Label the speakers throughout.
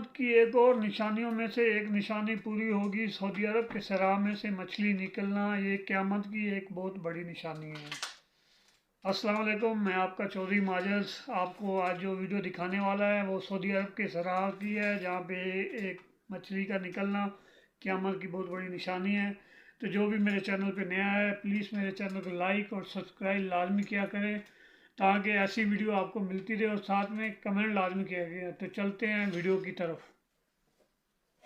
Speaker 1: की एक और निशानियों में से एक निशानी पूरी होगी। सऊदी अरब के सहरा में से मछली निकलना ये क़यामत की एक बहुत बड़ी निशानी है। अस्सलाम वालेकुम, मैं आपका चौधरी माजद आपको आज जो वीडियो दिखाने वाला है वो सऊदी अरब के सहरा की है, जहाँ पे एक मछली का निकलना क़यामत की बहुत बड़ी निशानी है। तो जो भी मेरे चैनल पे नया है प्लीज़ मेरे चैनल को लाइक और सब्सक्राइब लाजमी किया करें ताकि ऐसी वीडियो आपको मिलती रहे, और साथ में कमेंट लाजमी किया गया। तो चलते हैं वीडियो की तरफ।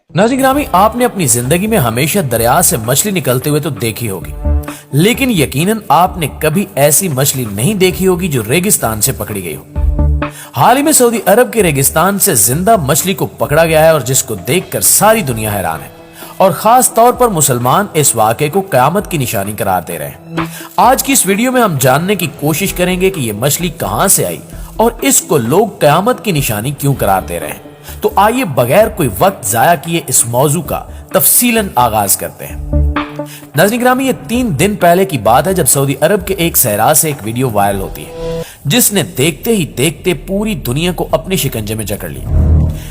Speaker 2: नाज़रीन ग्रामी, आपने अपनी जिंदगी में हमेशा दरिया से मछली निकलते हुए तो देखी होगी, लेकिन यकीनन आपने कभी ऐसी मछली नहीं देखी होगी जो रेगिस्तान से पकड़ी गई हो। हाल ही में सऊदी अरब के रेगिस्तान से जिंदा मछली को पकड़ा गया है और जिसको देखकर सारी दुनिया हैरान है, और खास तौर पर मुसलमान इस वाक़े को क़यामत की निशानी करार दे रहे हैं। आज की इस वीडियो में हम जानने की कोशिश करेंगे कि ये मछली कहां से आई और इसको लोग क़यामत की निशानी क्यों करार दे रहे हैं। तो आइए बगैर कोई वक्त जाया किए इस मौजू का तफसीलन आगाज करते हैं। नाज़रीन ग्रामी, ये 3 दिन पहले की बात है जब सऊदी अरब के एक सहरा से एक वीडियो वायरल होती है जिसने देखते ही देखते पूरी दुनिया को अपने शिकंजे में जकड़ लिया।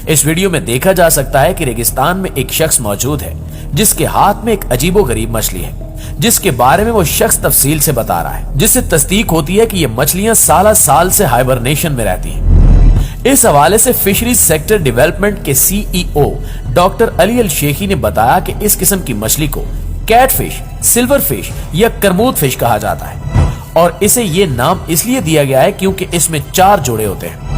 Speaker 2: इस वीडियो में देखा जा सकता है कि रेगिस्तान में एक शख्स मौजूद है जिसके हाथ में एक अजीबोगरीब मछली है, जिसके बारे में वो शख्स तफसील से बता रहा है, जिससे तस्दीक होती है कि ये मछलियां साल से हाइबरनेशन में रहती हैं। इस हवाले से फिशरीज सेक्टर डेवलपमेंट के सीईओ डॉक्टर अली अल शेखी ने बताया कि इस किस्म की मछली को कैटफिश, सिल्वर फिश या करमूद फिश कहा जाता है, और इसे ये नाम इसलिए दिया गया है क्योंकि इसमें 4 जोड़े होते हैं।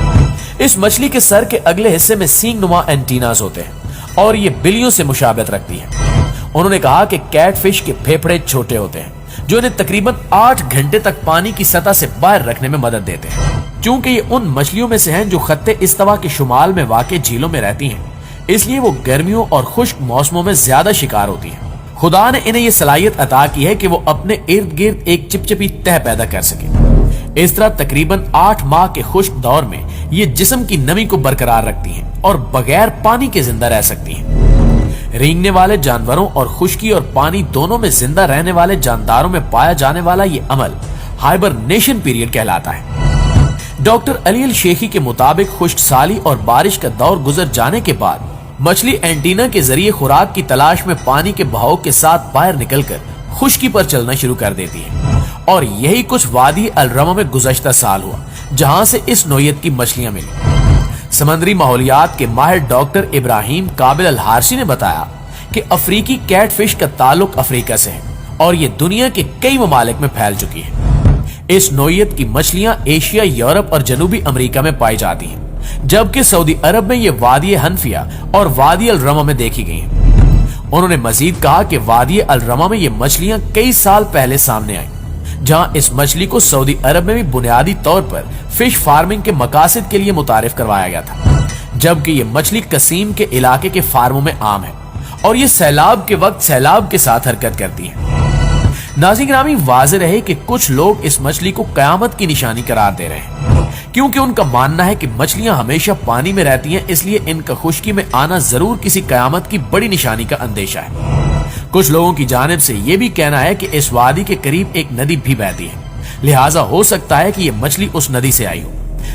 Speaker 2: इस मछली के सर के अगले हिस्से में सींग नुमा एंटीनास होते हैं और ये बिल्लियों से मुशाबहत रखती है। उन्होंने कहा कि कैटफिश के फेफड़े छोटे होते हैं जो इन्हें तकरीबन 8 घंटे तक पानी की सतह से बाहर रखने में मदद देते हैं। चूंकि ये उन मछलियों में से हैं जो खत्ते इस्तवा के शुमाल में वाक़े झीलों में रहती हैं, इसलिए वो गर्मियों और खुश्क मौसमों में ज्यादा शिकार होती हैं। खुदा ने इन्हें ये सलाहियत अता की है कि वो अपने इर्द गिर्द एक चिपचिपी तह पैदा कर सके। इस तरह तकरीबन 8 माह के खुश्क दौर में ये जिस्म की नमी को बरकरार रखती हैं और बगैर पानी के जिंदा रह सकती हैं। रेंगने वाले जानवरों और खुश्की और पानी दोनों में जिंदा रहने वाले जानदारों में पाया जाने वाला ये अमल हाइबरनेशन पीरियड कहलाता है। डॉक्टर अली अल शेखी के मुताबिक खुश्क साली और बारिश का दौर गुजर जाने के बाद मछली एंटीना के जरिए खुराक की तलाश में पानी के बहाव के साथ बाहर निकलकर खुश्की पर चलना शुरू कर देती है, और यही कुछ वादी अल रमा में गुज़श्ता साल हुआ जहां से इस नौयत की मछलियां मिली। समंदरी माहौलियात के माहिर डॉक्टर इब्राहिम काबिल अल हारसी ने बताया कि अफ्रीकी कैटफिश का ताल्लुक अफ्रीका से है और ये दुनिया के कई ममालिक में फैल चुकी है। इस नौयत की मछलियां एशिया, यूरोप और जनूबी अमेरिका में पाई जाती हैं, जबकि सऊदी अरब में ये वादी हनफिया और वादी अल रमा में देखी गई हैं। उन्होंने मजीद कहा कि वादी अल रमा में ये मछलियां कई साल पहले सामने आई, जहां इस मछली को सऊदी अरब में भी बुनियादी तौर पर फिश फार्मिंग के मकासद के लिए मुतारिफ करवाया गया था, जबकि ये मछली कसीम के इलाके के फार्मों में आम है और ये सैलाब के वक्त सैलाब के साथ हरकत करती है। नाज़रीन ग्रामी, वाज़ेह रहे कि कुछ लोग इस मछली को क़यामत की निशानी करार दे रहे हैं क्योंकि उनका मानना है कि मछलियां हमेशा पानी में रहती हैं, इसलिए इनका खुश्की में आना जरूर किसी क़यामत की बड़ी निशानी का अंदेशा है। कुछ लोगों की जानिब से यह भी कहना है कि इस वादी के करीब एक नदी भी बहती है, लिहाजा हो सकता है कि यह मछली उस नदी से आई हो,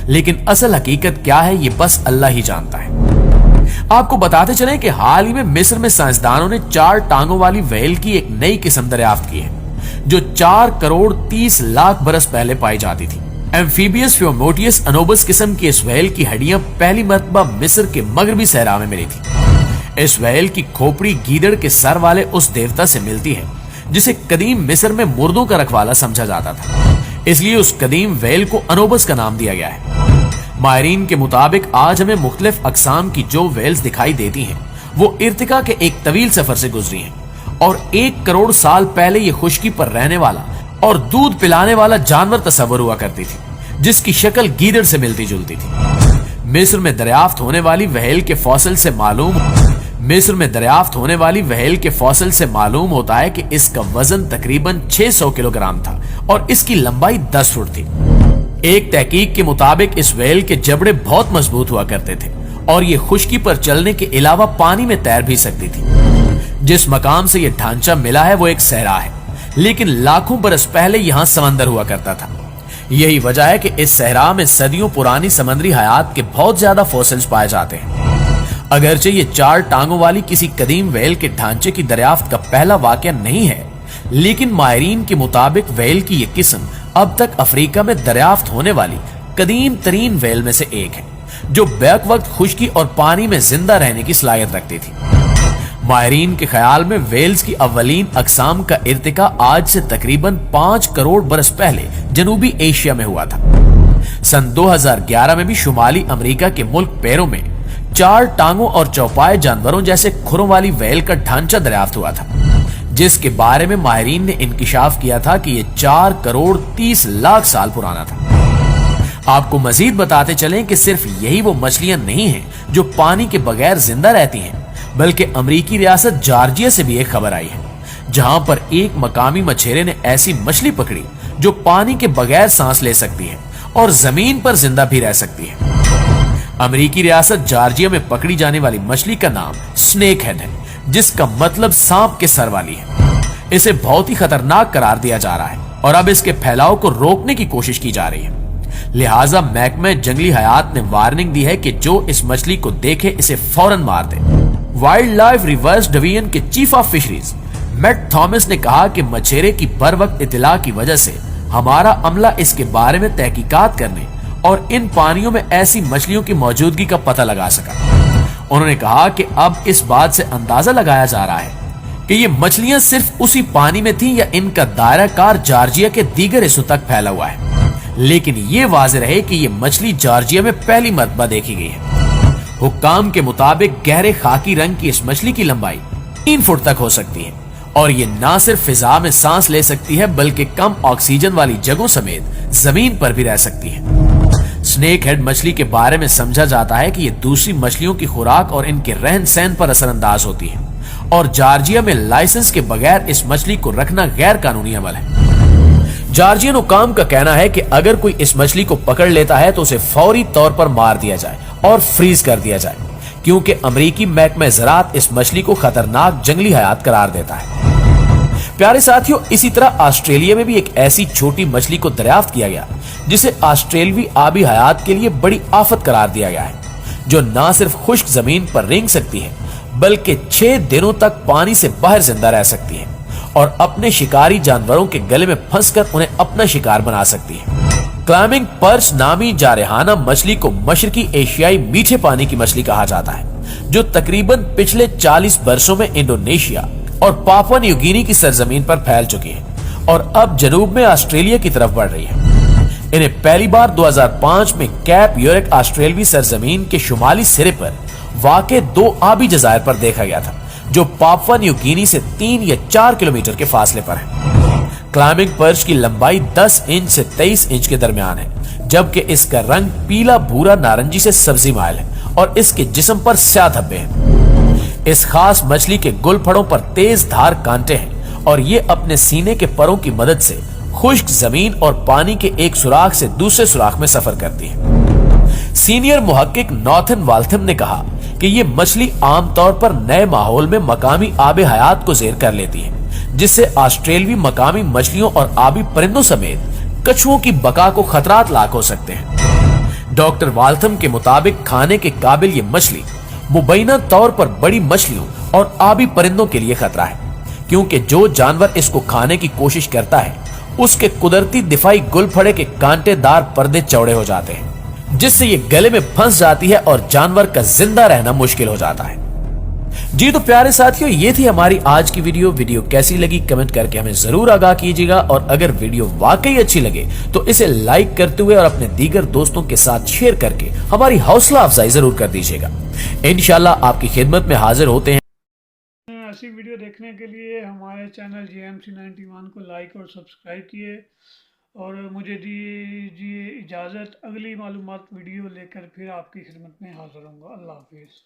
Speaker 2: लेकिन असल हकीकत क्या है ये बस अल्लाह ही जानता है। आपको बताते चलें कि हाल ही में मिस्र में साइंसदानों ने 4 टांगों वाली व्हेल की एक नई किस्म दरियाफ्त की है जो 4 करोड़ 30 लाख बरस पहले पाई जाती थी। एम्फीबियस फ्योमोटियस अनोबस किस्म की इस व्हेल की हड्डियां पहली मर्तबा मिस्र के मगरबी सहरा में मिली थी। इस व्हेल की खोपड़ी गीदड़ के सर वाले उस देवता से मिलती है जिसे कदीम मिस्र में मुर्दों का रखवाला समझा जाता था, इसलिए उस कदीम व्हेल को अनोबस का नाम दिया गया है। माहिरीन के मुताबिक आज हमें मुख्तलिफ अकसाम की जो व्हेल्स दिखाई देती हैं वो इर्तिका के एक तवील सफर से गुजरी हैं, और 1 करोड़ साल पहले ये खुश्की पर रहने वाला और दूध पिलाने वाला जानवर तस्वर हुआ करती थी जिसकी शक्ल गीदड़ से मिलती जुलती थी। मिस्र में दरियाफ्त होने वाली व्हेल के फॉसिल से मालूम होता है कि इसका वजन तकरीबन 600 किलोग्राम था और इसकी लंबाई 10 फुट थी। एक तहकीक के मुताबिक इस व्हेल के जबड़े बहुत मजबूत हुआ करते थे और ये खुश्की पर चलने के अलावा पानी में तैर भी सकती थी। जिस मकाम से ये ढांचा मिला है वो एक सहरा है, लेकिन लाखों बरस पहले यहाँ समंदर हुआ करता था। यही वजह है कि इस सहरा में सदियों पुरानी समंदरी हयात के बहुत ज्यादा फॉसिल्स पाए जाते हैं। अगरचे ये 4 टांगों वाली किसी कदीम व्हेल के ढांचे की दरियाफ्त का पहला वाकया नहीं है, लेकिन माहिरीन के मुताबिक व्हेल की ये किस्म अब तक अफ्रीका में दरियाफ्त होने वाली कदीम तरीन व्हेल में से एक है, जो बैक वक्त खुश्की और पानी में जिंदा रहने की सलाहियत रखती थी। माहिरीन के ख्याल में व्हेल्स की अव्वलीन अकसाम का इर्तिका आज से तकरीबन 5 करोड़ बरस पहले जनूबी एशिया में हुआ था। सन 2011 में भी शुमाली अमेरिका के मुल्क पेरू में 4 टांगों और चौपाए जानवरों जैसे खुरों वाली व्हेल का ढांचा दरियाफ्त हुआ था, जिसके बारे में माहिरीन ने इंकिशाफ किया था कि यह 4 करोड़ 30 लाख साल पुराना था। आपको मजीद बताते चलें कि सिर्फ यही वो मछलियां नहीं हैं जो पानी के बगैर जिंदा रहती हैं, बल्कि अमेरिकी रियासत जॉर्जिया से भी एक खबर आई है, जहां पर एक मकामी मछेरे ने ऐसी मछली पकड़ी जो पानी के बगैर सांस ले सकती है और जमीन पर जिंदा भी रह सकती है। अमेरिकी रियासत जॉर्जिया में पकड़ी जाने वाली मछली का नाम स्नेक हेड है, जिसका मतलब सांप के सर वाली है। इसे बहुत ही खतरनाक करार दिया जा रहा है और अब इसके फैलाव को रोकने की कोशिश की जा रही है। लिहाजा महकमे जंगली हयात ने वार्निंग दी है कि जो इस मछली को देखे इसे फौरन मार दे। वाइल्ड लाइफ रिवर्स डिवीजन के chief of fisheries Matt Thomas ने कहा कि मछेरे की बर वक्त इतला की वजह से हमारा अमला इसके बारे में तहकीकात करने और इन पानियों में ऐसी मछलियों की मौजूदगी का पता लगा सका। उन्होंने कहा कि अब इस बात से अंदाजा लगाया जा रहा है कि ये मछलियां सिर्फ उसी पानी में थीं या इनका दायरा कार जॉर्जिया के दीगर हिस्सों तक फैला हुआ है, लेकिन ये वाज़ेह रहे कि ये मछली जॉर्जिया में पहली मर्तबा देखी गई है। हुक्काम के मुताबिक गहरे खाकी रंग की इस मछली की लंबाई 3 फुट तक हो सकती है और ये न सिर्फ फिजा में सांस ले सकती है बल्कि कम ऑक्सीजन वाली जगहों समेत जमीन पर भी रह सकती है। स्नेक हेड मछली के बारे में समझा जाता है कि ये दूसरी मछलियों की खुराक और इनके रहन सहन पर असरअंदाज होती है और जॉर्जिया में लाइसेंस के बगैर इस मछली को रखना गैर कानूनी अमल है। जॉर्जियन हुक्काम का कहना है कि अगर कोई इस मछली को पकड़ लेता है तो उसे फौरी तौर पर मार दिया जाए और फ्रीज कर दिया जाए, क्योंकि अमेरिकी महकमा ज़राअत इस मछली को खतरनाक जंगली हयात करार देता है। प्यारे साथियों, इसी तरह ऑस्ट्रेलिया में भी एक ऐसी छोटी मछली को दरियाफ्त किया गया जिसे ऑस्ट्रेलवी आबी हयात के लिए बड़ी आफत करार दिया गया है, जो न सिर्फ खुश्क जमीन पर रेंग सकती है बल्कि 6 दिनों तक पानी से बाहर जिंदा रह सकती है और अपने शिकारी जानवरों के गले में फंसकर उन्हें अपना शिकार बना सकती है। क्लाइंबिंग पर्च नामी जारहाना मछली को मशरकी एशियाई मीठे पानी की मछली कहा जाता है, जो तकरीबन पिछले 40 वर्षों में इंडोनेशिया और पापुआ न्यू गिनी की सरजमीन पर फैल चुकी है और अब जनूब में ऑस्ट्रेलिया की तरफ बढ़ रही है। इन्हें पहली बार 2005 में कैप यूरेक ऑस्ट्रेलवी सरजमीन के शुमाली सिरे पर वाक़े 2 आबी जज़ायर पर देखा गया था, जो पापुआ न्यू गिनी से 3 या 4 किलोमीटर के फासले पर है। क्लाइंबिंग पर्च की लंबाई 10 इंच से 23 इंच के दरमियान है, जबकि इसका रंग पीला भूरा नारंगी से सब्जी माइल है और इसके जिस्म पर स्याह धब्बे हैं। इस खास मछली के गुलफड़ों पर तेज धार कांटे हैं और ये अपने सीने के परों की मदद से खुश्क जमीन और पानी के एक सुराख से दूसरे सुराख में सफर करती है। सीनियर मुहक्किक नॉर्थन वाल्थम ने कहा कि ये मछली आमतौर पर नए माहौल में मकामी आबे हयात को जेर कर लेती है, जिससे ऑस्ट्रेलवी मकामी मछलियों और आबी परिंदों समेत कछुओं की बका को खतरात लाक हो सकते हैं। डॉक्टर वाल्थम के मुताबिक खाने के काबिल ये मछली मुबैना तौर पर बड़ी मछलियों और आबी परिंदों के लिए खतरा है, क्योंकि जो जानवर इसको खाने की कोशिश करता है उसके कुदरती दिफाई गुलफड़े के कांटेदार पर्दे चौड़े हो जाते हैं, जिससे ये गले में फंस जाती है और जानवर का जिंदा रहना मुश्किल हो जाता है। जी तो प्यारे साथियों, ये थी हमारी आज की वीडियो कैसी लगी कमेंट करके हमें जरूर आगाह कीजिएगा और अगर वीडियो वाकई अच्छी लगे तो इसे लाइक करते हुए और अपने दीगर दोस्तों के साथ शेयर करके हमारी हौसला अफजाई जरूर कर दीजिएगा। इंशाल्लाह आपकी खिदमत में हाजिर होते हैं।
Speaker 1: ऐसी वीडियो देखने के लिए हमारे चैनल JMC91 को लाइक और सब्सक्राइब किए और मुझे दीजिए इजाज़त। अगली मालूमात वीडियो लेकर फिर आपकी खिदमत में हाजिर होऊंगा। अल्लाह हाफिज़।